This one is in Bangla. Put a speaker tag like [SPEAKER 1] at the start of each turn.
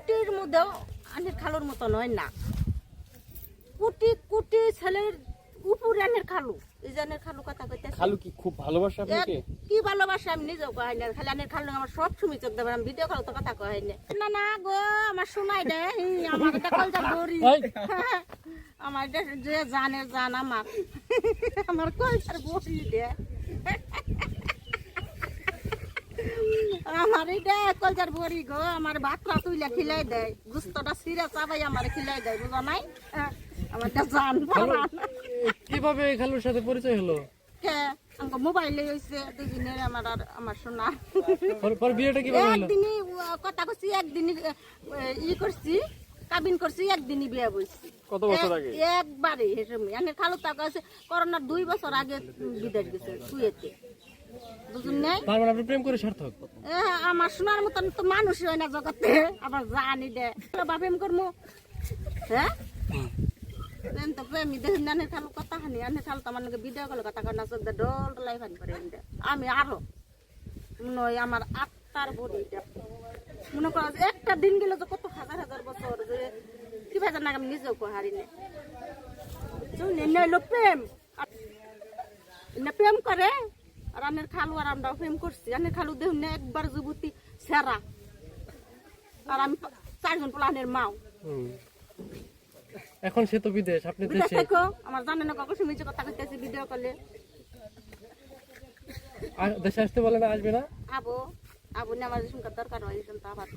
[SPEAKER 1] কুটির মধ্যেও আনের খালুর মতো নয় না, কুটি কুটি ছেলের উপরে আনের খালু, এই যে আনের খালু কথা কইতে
[SPEAKER 2] খালু কি খুব ভালোবাসে আপনাকে?
[SPEAKER 1] কি ভালোবাসা আমি নিজেও কই না, খালি আনের খালু আমার সব সময় চোখ দেবেন, আমি ভিডিও কল তো কথা কই না। না না গো আমার শোনাই দে, আমার এটা কলজা গরি, আমার এটা যে জানে জান আমার কলজার গরি দে, আমার এটা কলজার বড়ি গো, আমার ভাতটা তুইলা খিলাই দেয়, গুস্তটা সিরা চাবাই আমার খিলাই দেয়, বুঝা নাই? আমার জান
[SPEAKER 2] কিভাবে খালুর সাথে পরিচয় হলো?
[SPEAKER 1] কে আঙ্গ মোবাইলে হইছে দুদিনের আমার আর আমার সোনা।
[SPEAKER 2] পর বিয়েটা কিভাবে হলো?
[SPEAKER 1] একদিনই কথা কইছি, একদিনই ই করছি, কাবিন করছি, একদিনই বিয়ে বইছি।
[SPEAKER 2] কত বছর আগে?
[SPEAKER 1] একবারে হেসমে আনে খালু টাকা আছে করোনার 2 বছর আগে বিদেশ গেছে কুয়েতে, বুঝুন নাই?
[SPEAKER 2] তার মানে আপনি প্রেম করে সার্থক?
[SPEAKER 1] আমার সোনার মতন তো মানুষই হয় না জগতে, আবার জানি দে বাপেম করমু, হ্যাঁ প্রেম তো প্রেমী দেখি না, আনের খালু কথা হানি, আনের খালু তো আমার ভিডিও কল কথা কয় না, চোখ দিয়ে ডল ডলাই ফানি করে আমি আরো মনে হয় আমার আত্মার বডিটা মনে করা একটা দিন গেলে যে কত হাজার হাজার বছর যে কি ভেজার না আমি নিজেও হারি না, নইলো প্রেম না প্রেম করে। আর আনের খালু আর আমরাও প্রেম করছি, আনের খালু দেখুন না একবার যুবতী সেরা, আর আমি 4 জন পোলানের মাও।
[SPEAKER 2] এখন সে তো বিদেশ, আপনি
[SPEAKER 1] বিদেশ
[SPEAKER 2] দেশে।
[SPEAKER 1] থেকেও আমার জানে না কখন সময় কথা কইতেছি ভিডিও কলে,
[SPEAKER 2] দেশে আসতে বলে না, আসবে না?
[SPEAKER 1] আবো আবো না আমার দরকার হয় আবার